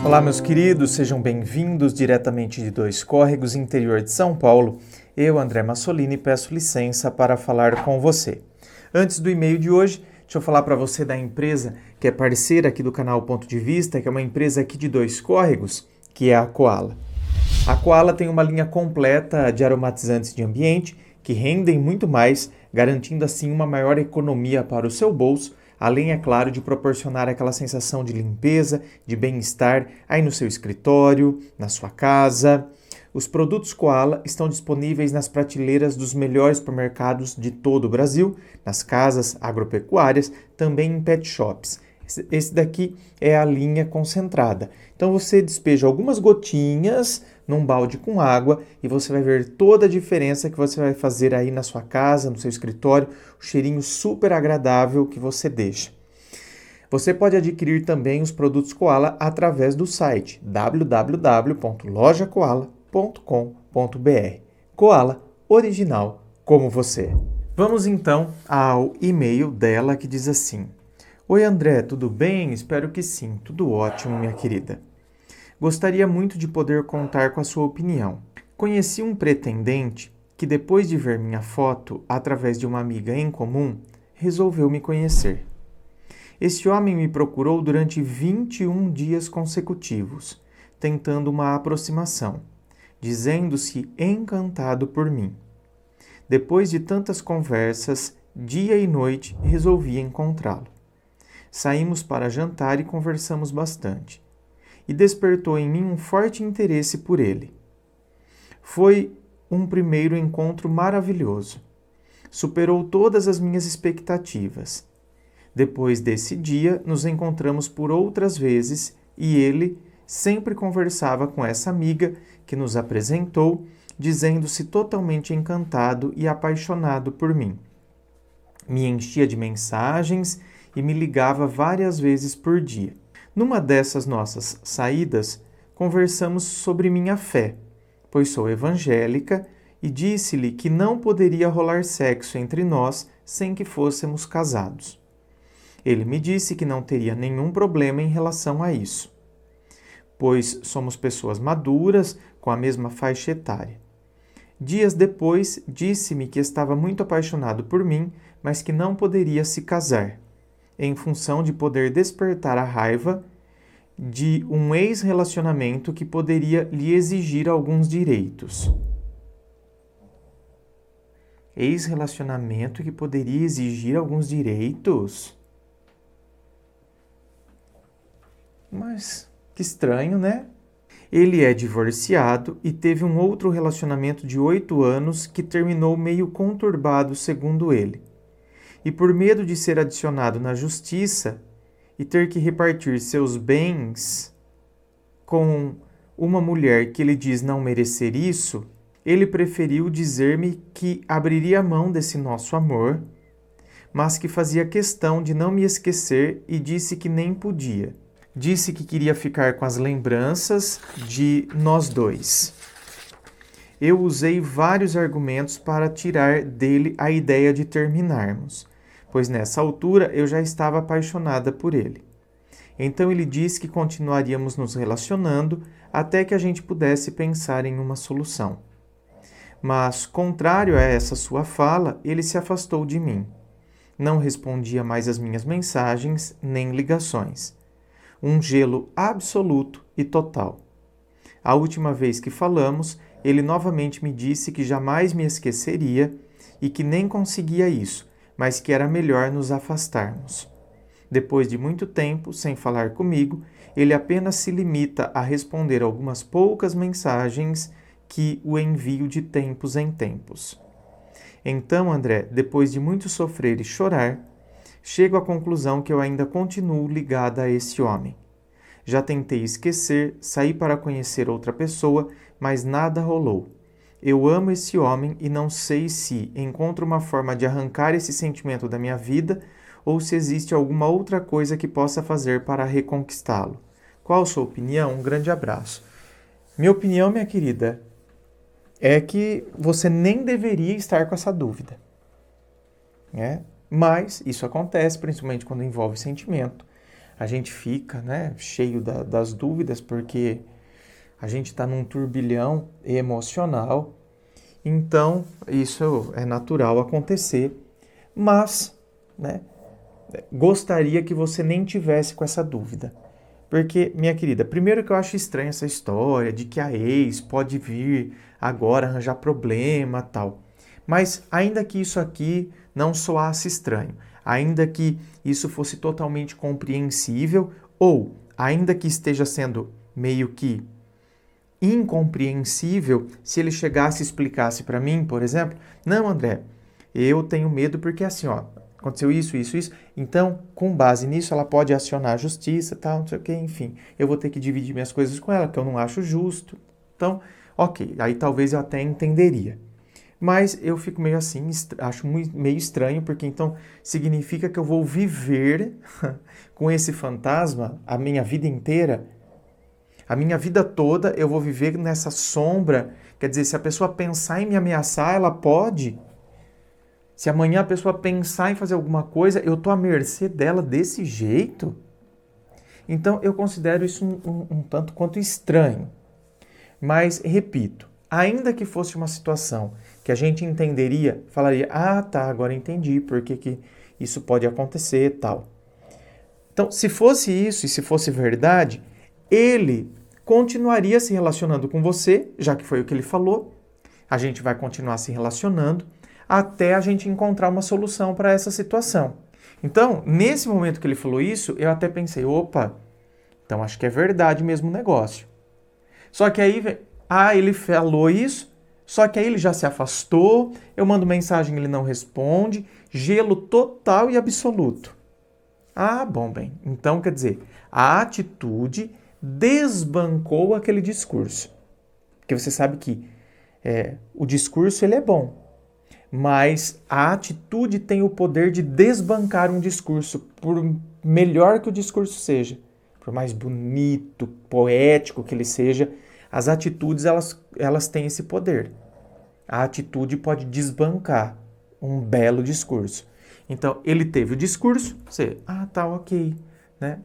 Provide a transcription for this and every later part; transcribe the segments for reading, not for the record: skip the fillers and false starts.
Olá, meus queridos, sejam bem-vindos diretamente de Dois Córregos, interior de São Paulo. Eu, André Massolini, peço licença para falar com você. Antes do e-mail de hoje, deixa eu falar para você da empresa que é parceira aqui do canal Ponto de Vista, que é uma empresa aqui de Dois Córregos, que é a Koala. A Koala tem uma linha completa de aromatizantes de ambiente que rendem muito mais, garantindo assim uma maior economia para o seu bolso, além, é claro, de proporcionar aquela sensação de limpeza, de bem-estar aí no seu escritório, na sua casa. Os produtos Koala estão disponíveis nas prateleiras dos melhores supermercados de todo o Brasil, nas casas agropecuárias, também em pet shops. Esse daqui é a linha concentrada. Então você despeja algumas gotinhas num balde com água e você vai ver toda a diferença que você vai fazer aí na sua casa, no seu escritório, o cheirinho super agradável que você deixa. Você pode adquirir também os produtos Koala através do site www.lojakoala.com.br. Koala, original como você. Vamos então ao e-mail dela que diz assim: Oi André, tudo bem? Espero que sim, tudo ótimo, minha querida. Gostaria muito de poder contar com a sua opinião. Conheci um pretendente que, depois de ver minha foto através de uma amiga em comum, resolveu me conhecer. Esse homem me procurou durante 21 dias consecutivos, tentando uma aproximação, dizendo-se encantado por mim. Depois de tantas conversas, dia e noite, resolvi encontrá-lo. Saímos para jantar e conversamos bastante, e despertou em mim um forte interesse por ele. Foi um primeiro encontro maravilhoso. Superou todas as minhas expectativas. Depois desse dia, nos encontramos por outras vezes e ele sempre conversava com essa amiga que nos apresentou, dizendo-se totalmente encantado e apaixonado por mim. Me enchia de mensagens e me ligava várias vezes por dia. Numa dessas nossas saídas, conversamos sobre minha fé, pois sou evangélica, e disse-lhe que não poderia rolar sexo entre nós sem que fôssemos casados. Ele me disse que não teria nenhum problema em relação a isso, pois somos pessoas maduras com a mesma faixa etária. Dias depois, disse-me que estava muito apaixonado por mim, mas que não poderia se casar, em função de poder despertar a raiva de um ex-relacionamento que poderia lhe exigir alguns direitos. Ex-relacionamento que poderia exigir alguns direitos? Mas que estranho, né? Ele é divorciado e teve um outro relacionamento de 8 anos que terminou meio conturbado, segundo ele. E por medo de ser adicionado na justiça e ter que repartir seus bens com uma mulher que ele diz não merecer isso, ele preferiu dizer-me que abriria mão desse nosso amor, mas que fazia questão de não me esquecer e disse que nem podia. Disse que queria ficar com as lembranças de nós dois. Eu usei vários argumentos para tirar dele a ideia de terminarmos, pois nessa altura eu já estava apaixonada por ele. Então ele disse que continuaríamos nos relacionando até que a gente pudesse pensar em uma solução. Mas, contrário a essa sua fala, ele se afastou de mim. Não respondia mais às minhas mensagens nem ligações. Um gelo absoluto e total. A última vez que falamos, ele novamente me disse que jamais me esqueceria e que nem conseguia isso, mas que era melhor nos afastarmos. Depois de muito tempo sem falar comigo, ele apenas se limita a responder algumas poucas mensagens que o envio de tempos em tempos. Então, André, depois de muito sofrer e chorar, chego à conclusão que eu ainda continuo ligada a esse homem. Já tentei esquecer, saí para conhecer outra pessoa, mas nada rolou. Eu amo esse homem e não sei se encontro uma forma de arrancar esse sentimento da minha vida ou se existe alguma outra coisa que possa fazer para reconquistá-lo. Qual a sua opinião? Um grande abraço. Minha opinião, minha querida, é que você nem deveria estar com essa dúvida, né? Mas isso acontece, principalmente quando envolve sentimento. a gente fica, né, cheio das dúvidas, porque a gente está num turbilhão emocional, então isso é natural acontecer, mas, né, gostaria que você nem tivesse com essa dúvida. Porque, minha querida, primeiro que eu acho estranha essa história de que a ex pode vir agora arranjar problema e tal. Mas ainda que isso aqui não soasse estranho, ainda que isso fosse totalmente compreensível, ou ainda que esteja sendo meio que incompreensível, se ele chegasse e explicasse para mim, por exemplo, não, André, eu tenho medo porque assim, ó, aconteceu isso, isso, isso, então, com base nisso, ela pode acionar a justiça, tal, não sei o que, enfim, eu vou ter que dividir minhas coisas com ela, que eu não acho justo. Então, ok, aí talvez eu até entenderia. Mas eu fico meio assim, acho meio estranho, porque então significa que eu vou viver com esse fantasma a minha vida inteira. A minha vida toda eu vou viver nessa sombra. Quer dizer, se a pessoa pensar em me ameaçar, ela pode. Se amanhã a pessoa pensar em fazer alguma coisa, eu estou à mercê dela desse jeito? Então eu considero isso um tanto quanto estranho. Mas, repito, ainda que fosse uma situação que a gente entenderia, falaria, ah, tá, agora entendi por que isso pode acontecer e tal. Então, se fosse isso e se fosse verdade, ele continuaria se relacionando com você, já que foi o que ele falou, a gente vai continuar se relacionando até a gente encontrar uma solução para essa situação. Então, nesse momento que ele falou isso, eu até pensei, opa, então acho que é verdade mesmo o negócio. Só que aí, ele falou isso, só que aí ele já se afastou, eu mando mensagem, ele não responde, gelo total e absoluto. Ah, bom, bem, então quer dizer, a atitude desbancou aquele discurso. Porque você sabe que o discurso ele é bom, mas a atitude tem o poder de desbancar um discurso, por melhor que o discurso seja, por mais bonito, poético que ele seja, as atitudes elas têm esse poder. A atitude pode desbancar um belo discurso. Então, ele teve o discurso, você, tá, ok, né?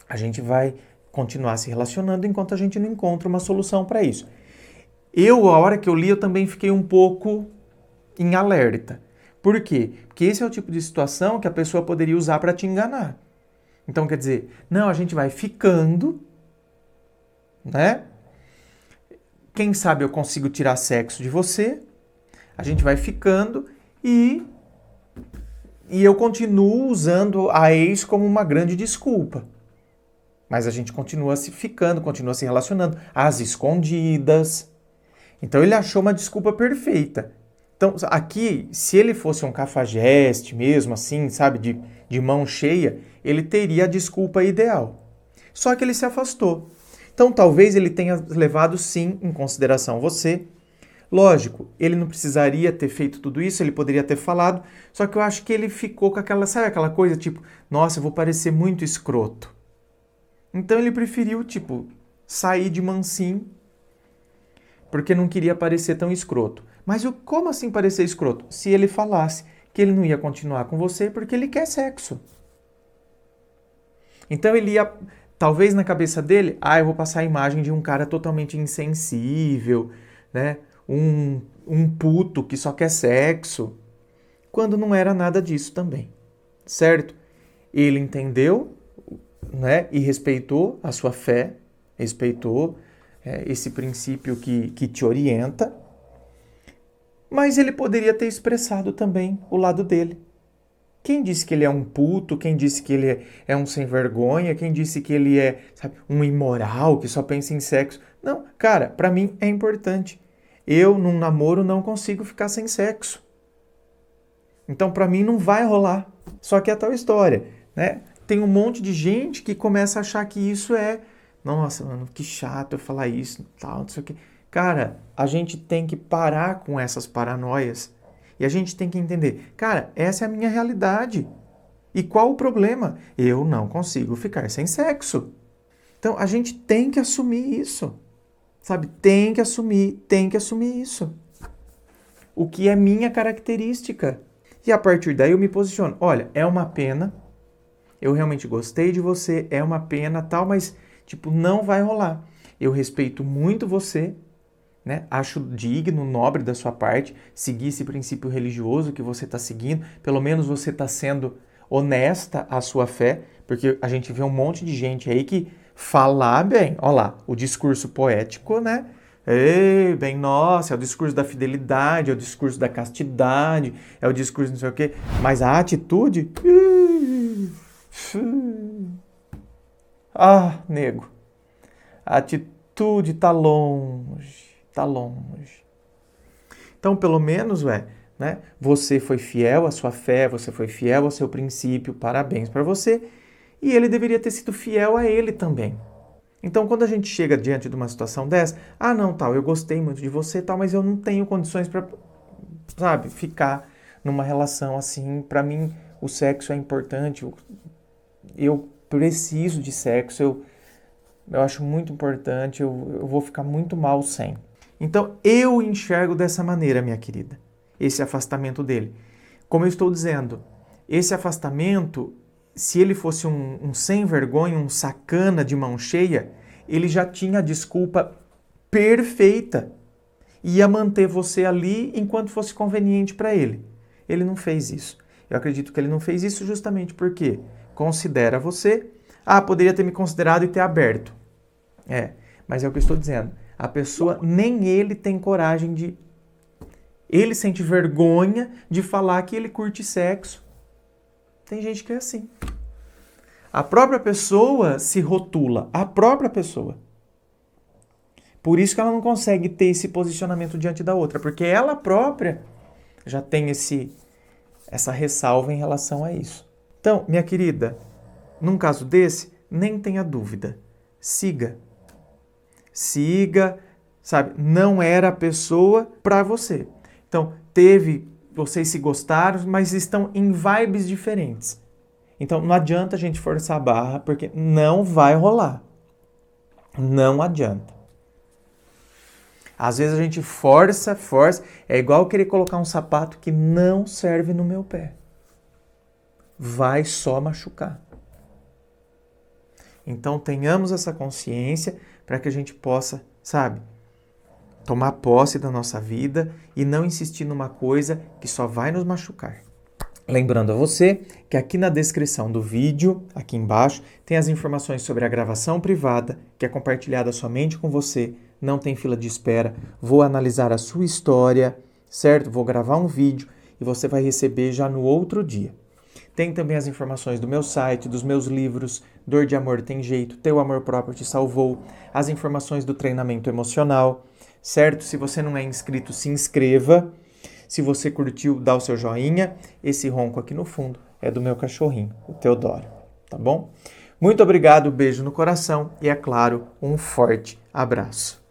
A gente vai continuar se relacionando enquanto a gente não encontra uma solução para isso. A hora que eu li, eu também fiquei um pouco em alerta. Por quê? Porque esse é o tipo de situação que a pessoa poderia usar para te enganar. Então, quer dizer, não, a gente vai ficando, né? Quem sabe eu consigo tirar sexo de você, a gente vai ficando e eu continuo usando a ex como uma grande desculpa. Mas a gente continua se ficando, continua se relacionando, às escondidas. Então ele achou uma desculpa perfeita. Então aqui, se ele fosse um cafajeste mesmo, assim, sabe, de mão cheia, ele teria a desculpa ideal. Só que ele se afastou. Então talvez ele tenha levado sim em consideração você. Lógico, ele não precisaria ter feito tudo isso, ele poderia ter falado, só que eu acho que ele ficou com aquela, sabe aquela coisa tipo, nossa, eu vou parecer muito escroto. Então ele preferiu, tipo, sair de mansinho, porque não queria parecer tão escroto. Mas como assim parecer escroto? Se ele falasse que ele não ia continuar com você porque ele quer sexo. Então ele ia, talvez na cabeça dele, eu vou passar a imagem de um cara totalmente insensível, né? Um puto que só quer sexo, quando não era nada disso também, certo? Ele entendeu, né, e respeitou a sua fé, respeitou esse princípio que te orienta, mas ele poderia ter expressado também o lado dele. Quem disse que ele é um puto? Quem disse que ele é um sem vergonha? Quem disse que ele é, sabe, um imoral, que só pensa em sexo? Não, cara, pra mim é importante. Eu, num namoro, não consigo ficar sem sexo. Então, pra mim, não vai rolar. Só que é a tal história, né? Tem um monte de gente que começa a achar que isso é... Nossa, mano, que chato eu falar isso, tal, não sei o quê. Cara, a gente tem que parar com essas paranoias. E a gente tem que entender, cara, essa é a minha realidade. E qual o problema? Eu não consigo ficar sem sexo. Então, a gente tem que assumir isso. Sabe? Tem que assumir isso. O que é minha característica. E a partir daí eu me posiciono. Olha, é uma pena. eu realmente gostei de você, é uma pena, tal, mas, tipo, não vai rolar. Eu respeito muito você, né? Acho digno, nobre da sua parte, seguir esse princípio religioso que você está seguindo, pelo menos você está sendo honesta à sua fé, porque a gente vê um monte de gente aí que falar bem, olha lá, o discurso poético, né? Ei, bem, nossa, é o discurso da fidelidade, é o discurso da castidade, é o discurso não sei o quê, mas a atitude... Ah, nego, a atitude tá longe, tá longe. Então, pelo menos, né, você foi fiel à sua fé, você foi fiel ao seu princípio, parabéns para você, e ele deveria ter sido fiel a ele também. Então, quando a gente chega diante de uma situação dessa, ah, não, tal, eu gostei muito de você, tal, mas eu não tenho condições para, sabe, ficar numa relação assim. Para mim, o sexo é importante, eu preciso de sexo, eu acho muito importante, eu vou ficar muito mal sem. Então, eu enxergo dessa maneira, minha querida, esse afastamento dele. Como eu estou dizendo, esse afastamento, se ele fosse um sem vergonha, um sacana de mão cheia, ele já tinha a desculpa perfeita. Ia manter você ali enquanto fosse conveniente para ele. Ele não fez isso. Eu acredito que ele não fez isso justamente porque considera você, poderia ter me considerado e ter aberto. Mas é o que eu estou dizendo. A pessoa, nem ele tem coragem de... Ele sente vergonha de falar que ele curte sexo. Tem gente que é assim. A própria pessoa se rotula. A própria pessoa. Por isso que ela não consegue ter esse posicionamento diante da outra. Porque ela própria já tem essa ressalva em relação a isso. Então, minha querida, num caso desse, nem tenha dúvida. Siga, sabe? Não era a pessoa para você. Então, vocês se gostaram, mas estão em vibes diferentes. Então, não adianta a gente forçar a barra, porque não vai rolar. Não adianta. Às vezes a gente força, é igual querer colocar um sapato que não serve no meu pé. Vai só machucar. Então, tenhamos essa consciência para que a gente possa, sabe, tomar posse da nossa vida e não insistir numa coisa que só vai nos machucar. Lembrando a você que aqui na descrição do vídeo, aqui embaixo, tem as informações sobre a gravação privada, que é compartilhada somente com você, não tem fila de espera. Vou analisar a sua história, certo? Vou gravar um vídeo e você vai receber já no outro dia. Tem também as informações do meu site, dos meus livros, Dor de Amor Tem Jeito, Teu Amor Próprio Te Salvou, as informações do treinamento emocional, certo? Se você não é inscrito, se inscreva. Se você curtiu, dá o seu joinha. Esse ronco aqui no fundo é do meu cachorrinho, o Teodoro, tá bom? Muito obrigado, beijo no coração e, é claro, um forte abraço.